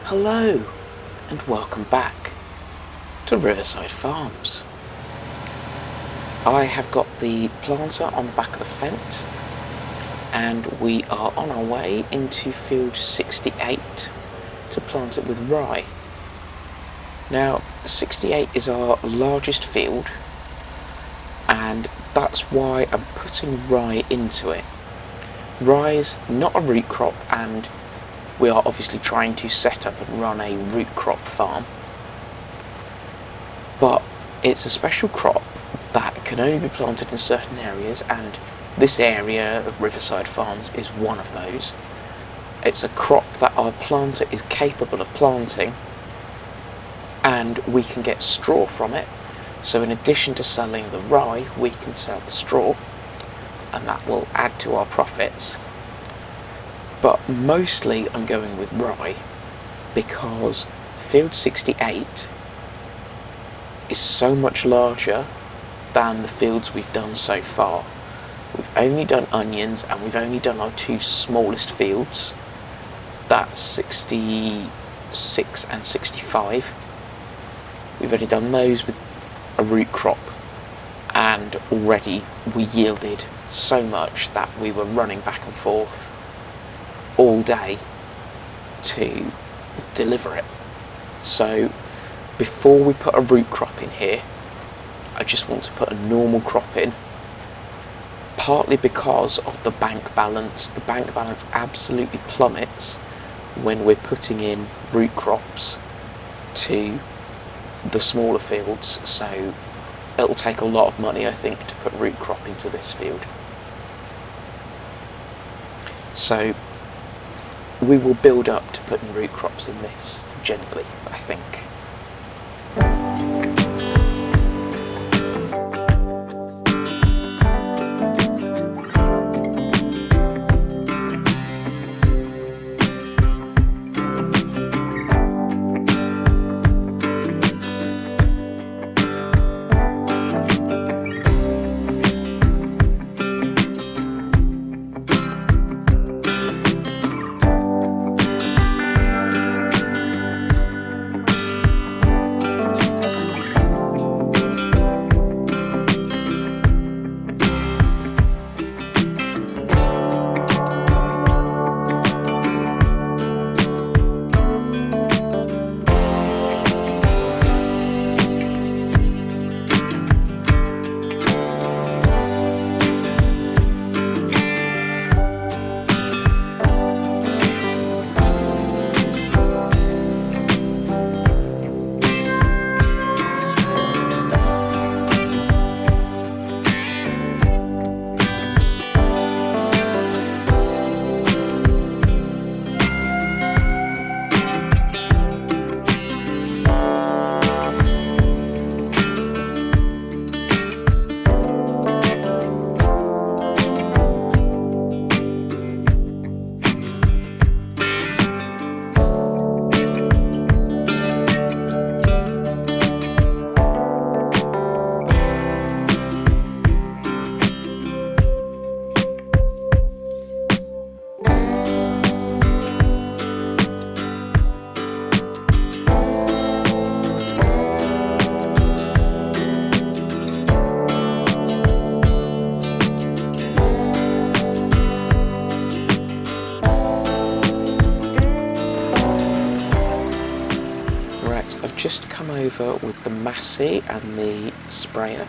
Hello and welcome back to Riverside Farms. I have got the planter on the back of the fence and we are on our way into field 68 to plant it with rye. Now 68 is our largest field and that's why I'm putting rye into it. Rye's not a root crop and we are obviously trying to set up and run a root crop farm, but it's a special crop that can only be planted in certain areas, and this area of Riverside Farms is one of those. It's a crop that our planter is capable of planting and we can get straw from it, so in addition to selling the rye we can sell the straw and that will add to our profits. But mostly I'm going with rye because field 68 is so much larger than the fields we've done so far. We've only done onions and we've only done our two smallest fields, that's 66 and 65. We've only done those with a root crop and already we yielded so much that we were running back and forth all day to deliver it. So before we put a root crop in here, I just want to put a normal crop in, partly because of the bank balance. The bank balance absolutely plummets when we're putting in root crops to the smaller fields, so it'll take a lot of money I think to put root crop into this field. So we will build up to putting root crops in this gently, I think. I've just come over with the MISSYB and the sprayer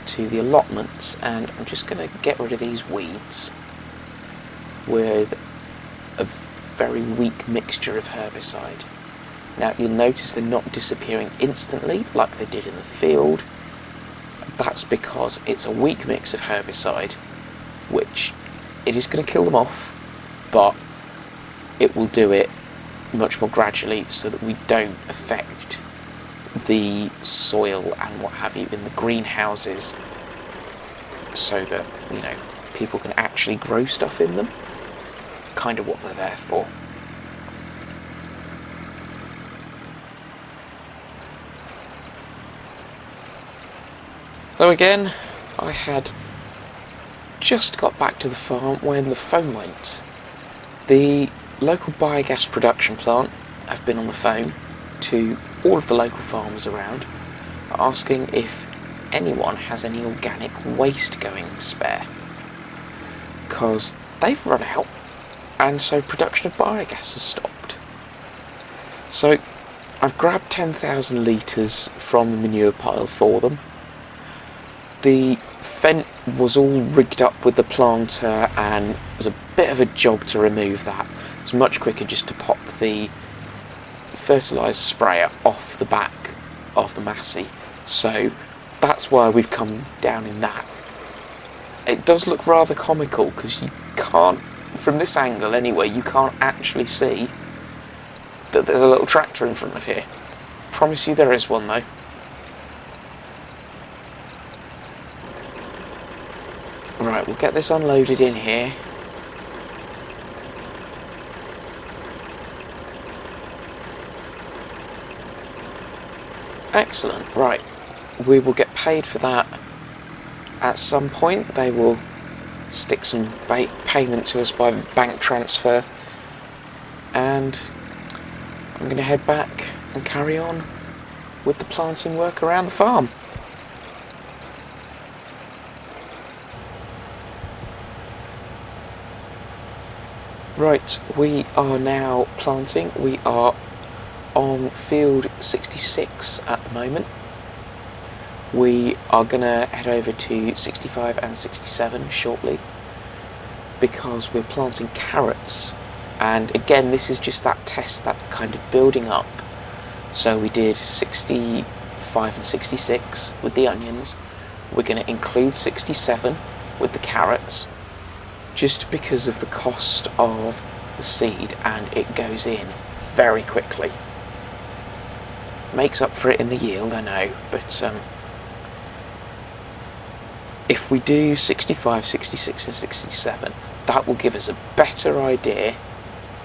to the allotments and I'm just going to get rid of these weeds with a very weak mixture of herbicide. Now you'll notice they're not disappearing instantly like they did in the field. That's because it's a weak mix of herbicide, which it is going to kill them off, but it will do it much more gradually so that we don't affect the soil and what have you in the greenhouses, so that, you know, people can actually grow stuff in them. Kind of what they're there for. So again, I had just got back to the farm when the phone went. The local biogas production plant have been on the phone to all of the local farmers around, asking if anyone has any organic waste going spare, because they've run out, and so production of biogas has stopped. So I've grabbed 10,000 litres from the manure pile for them. The vent was all rigged up with the planter, and it was a bit of a job to remove that. It was much quicker just to pop the fertiliser sprayer off the back of the MISSYB, so that's why we've come down in that. It does look rather comical because you can't, from this angle anyway, you can't actually see that there's a little tractor in front of here. Promise you there is one though. Right, we'll get this unloaded in here. Excellent, right. We will get paid for that at some point. They will stick some payment to us by bank transfer, and I'm going to head back and carry on with the planting work around the farm. Right, we are now planting. We are on field 66 at the moment. We are going to head over to 65 and 67 shortly, because we're planting carrots. And again, this is just that test, that kind of building up. So we did 65 and 66 with the onions. We're going to include 67 with the carrots, just because of the cost of the seed, and it goes in very quickly. Makes up for it in the yield, I know, but if we do 65, 66 and 67, that will give us a better idea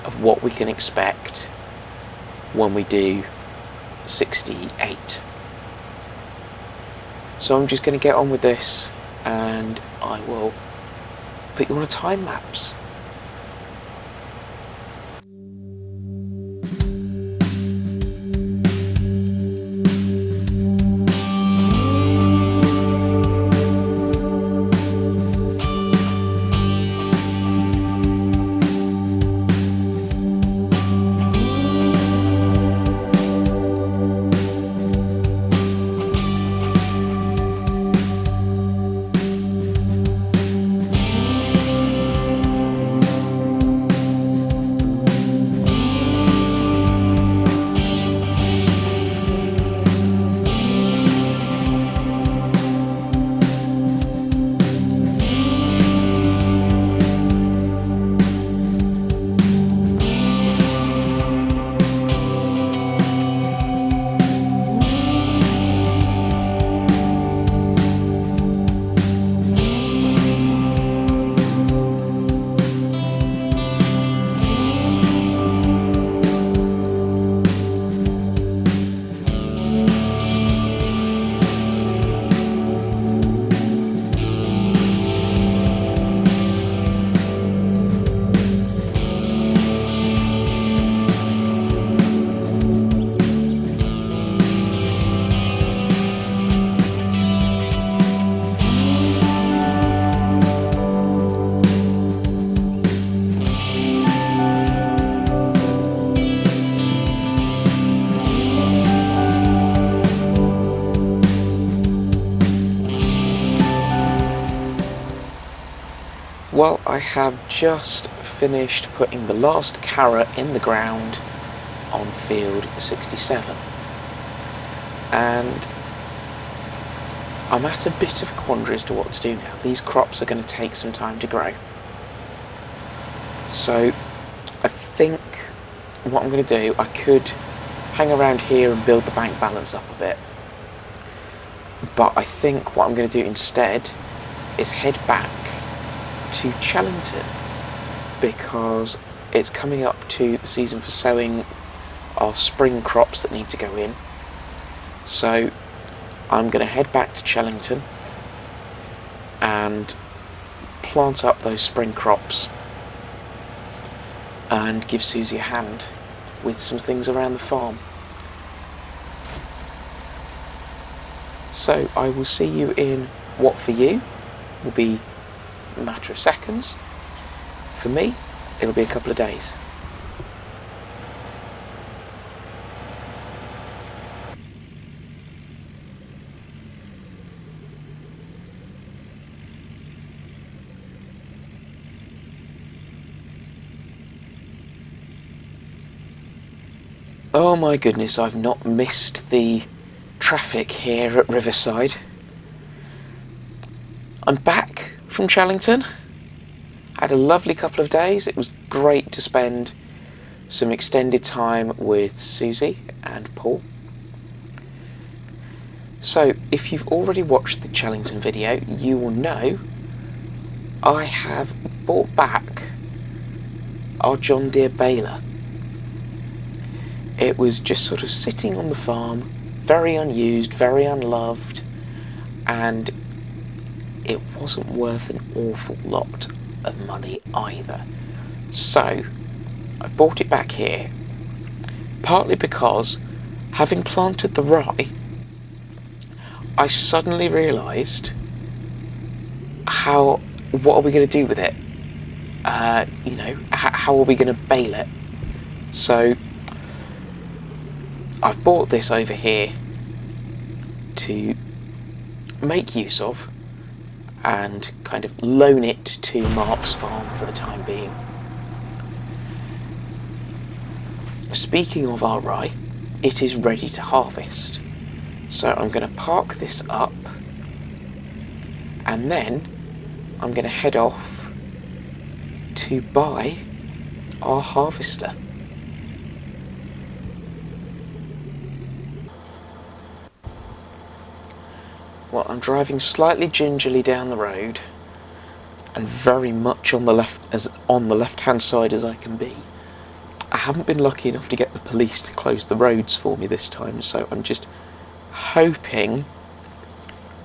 of what we can expect when we do 68. So I'm just going to get on with this, and I will put you on a time lapse. Well, I have just finished putting the last carrot in the ground on field 67, and I'm at a bit of a quandary as to what to do now. These crops are going to take some time to grow, so I think what I'm going to do, I could hang around here and build the bank balance up a bit, but I think what I'm going to do instead is head back to Chellington, because it's coming up to the season for sowing our spring crops that need to go in. So I'm going to head back to Chellington and plant up those spring crops and give Susie a hand with some things around the farm. So I will see you in what for you will be a matter of seconds. For me, it'll be a couple of days. Oh my goodness, I've not missed the traffic here at Riverside. I'm back from Chellington. Had a lovely couple of days. It was great to spend some extended time with Susie and Paul. So if you've already watched the Chellington video, you will know I have brought back our John Deere baler. It was just sort of sitting on the farm, very unused, very unloved, and it wasn't worth an awful lot of money either. So I've brought it back here, partly because, having planted the rye, I suddenly realised what are we going to do with it? How are we going to bale it? So I've brought this over here to make use of and kind of loan it to Mark's farm for the time being. Speaking of our rye, it is ready to harvest. So I'm going to park this up and then I'm going to head off to buy our harvester. Well, I'm driving slightly gingerly down the road and very much on the left-hand side as I can be. I haven't been lucky enough to get the police to close the roads for me this time, so I'm just hoping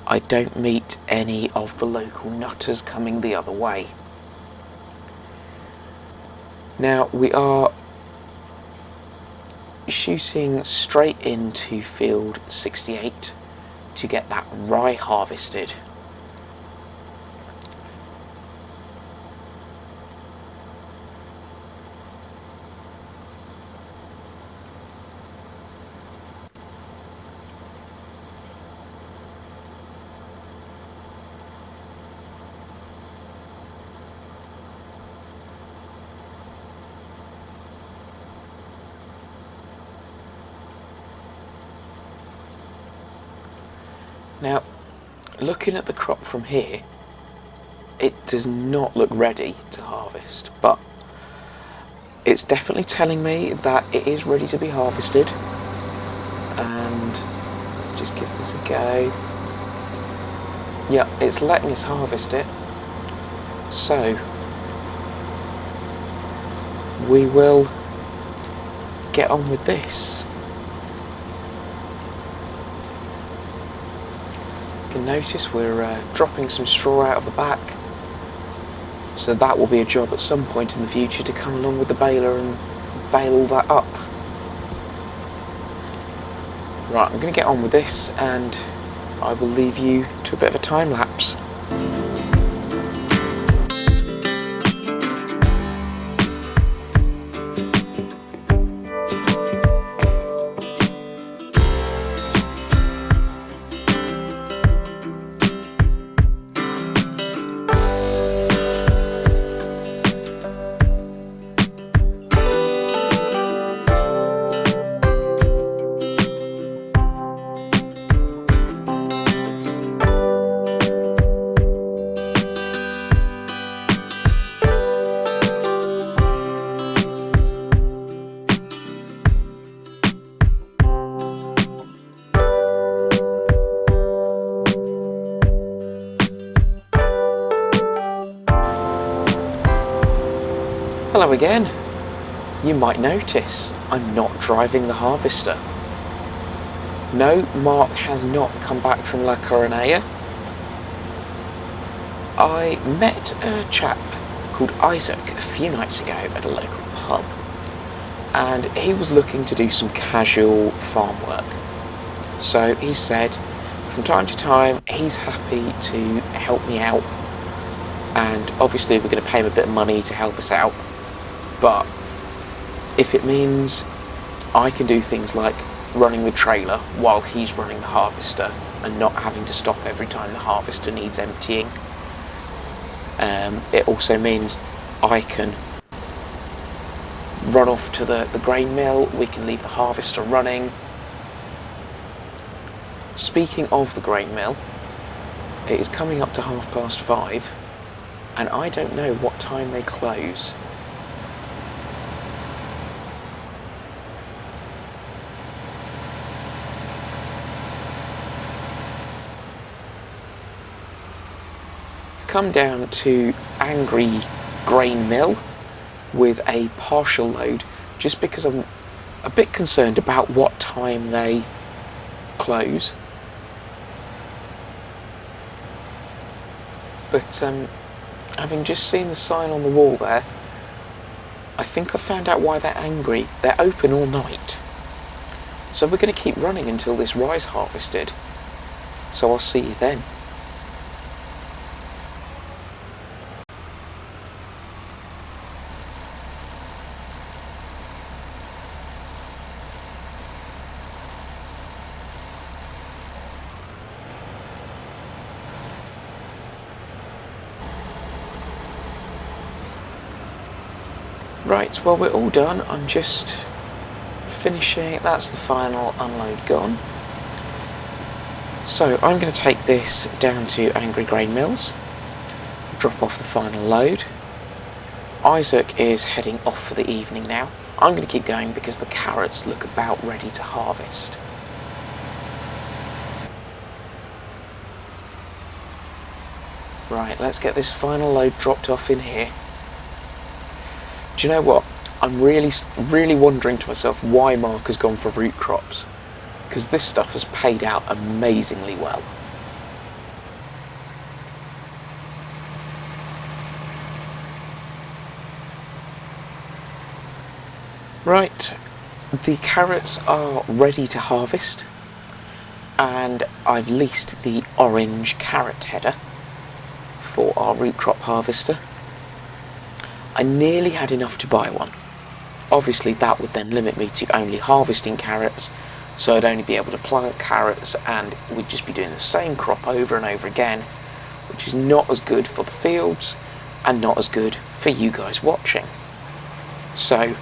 I don't meet any of the local nutters coming the other way. Now we are shooting straight into field 68 to get that rye harvested. Now, looking at the crop from here, it does not look ready to harvest, but it's definitely telling me that it is ready to be harvested. And let's just give this a go. Yeah, it's letting us harvest it. So we will get on with this. You can notice we're dropping some straw out of the back, so that will be a job at some point in the future to come along with the baler and bale all that up. Right, I'm going to get on with this and I will leave you to a bit of a time lapse. Hello again. You might notice I'm not driving the harvester. No, Mark has not come back from La Coronella. I met a chap called Isaac a few nights ago at a local pub, and he was looking to do some casual farm work. So he said from time to time he's happy to help me out, and obviously we're going to pay him a bit of money to help us out, but if it means I can do things like running the trailer while he's running the harvester and not having to stop every time the harvester needs emptying, it also means I can run off to the grain mill, we can leave the harvester running. Speaking of the grain mill, it is coming up to 5:30 and I don't know what time they close. Come down to Angry Grain Mill with a partial load, just because I'm a bit concerned about what time they close. But having just seen the sign on the wall there, I think I found out why they're angry. They're open all night. So we're going to keep running until this rye's harvested. So I'll see you then. Right, well, we're all done. I'm just finishing. That's the final unload gone. So I'm going to take this down to Angry Grain Mills, drop off the final load. Isaac is heading off for the evening now. I'm going to keep going because the carrots look about ready to harvest. Right, let's get this final load dropped off in here. Do you know what? I'm really wondering to myself why Mark has gone for root crops, because this stuff has paid out amazingly well. Right, the carrots are ready to harvest, and I've leased the orange carrot header for our root crop harvester. I nearly had enough to buy one. Obviously that would then limit me to only harvesting carrots, so I'd only be able to plant carrots and we'd just be doing the same crop over and over again, which is not as good for the fields and not as good for you guys watching. So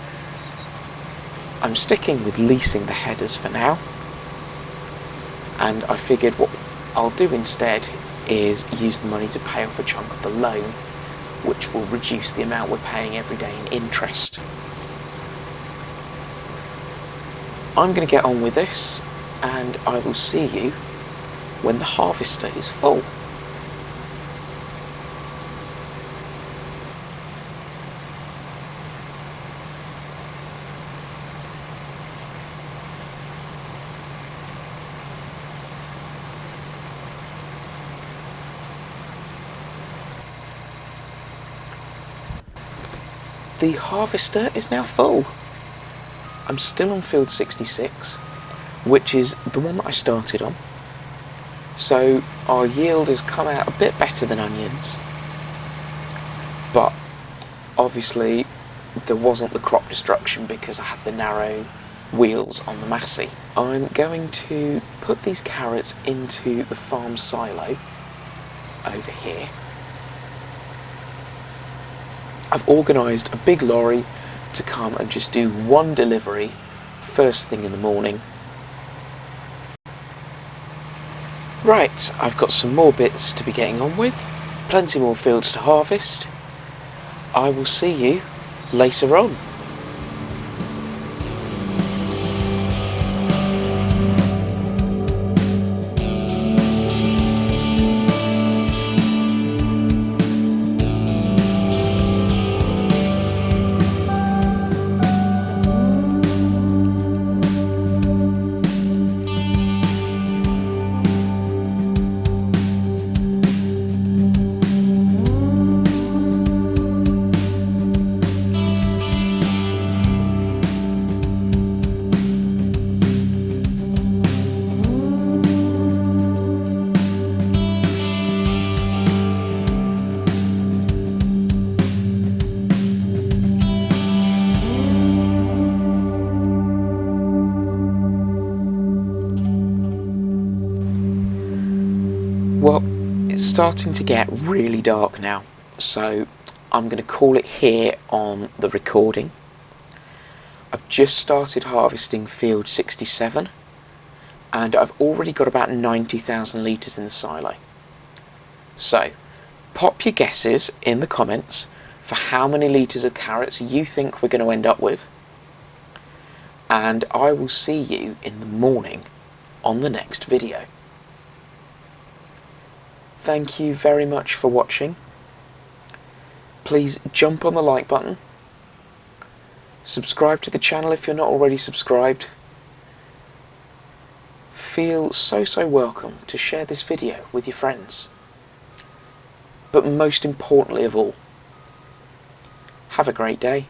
I'm sticking with leasing the headers for now, and I figured what I'll do instead is use the money to pay off a chunk of the loan, which will reduce the amount we're paying every day in interest. I'm going to get on with this, and I will see you when the harvester is full. The harvester is now full. I'm still on field 66, which is the one that I started on. So our yield has come out a bit better than onions, but obviously there wasn't the crop destruction because I had the narrow wheels on the MISSYB. I'm going to put these carrots into the farm silo over here. I've organised a big lorry to come and just do one delivery first thing in the morning. Right, I've got some more bits to be getting on with, plenty more fields to harvest. I will see you later on. starting to get really dark now, so I'm going to call it here on the recording. I've just started harvesting field 67 and I've already got about 90,000 litres in the silo. So pop your guesses in the comments for how many litres of carrots you think we're going to end up with, and I will see you in the morning on the next video. Thank you very much for watching. Please jump on the like button, subscribe to the channel if you're not already subscribed. Feel so welcome to share this video with your friends. But most importantly of all, have a great day.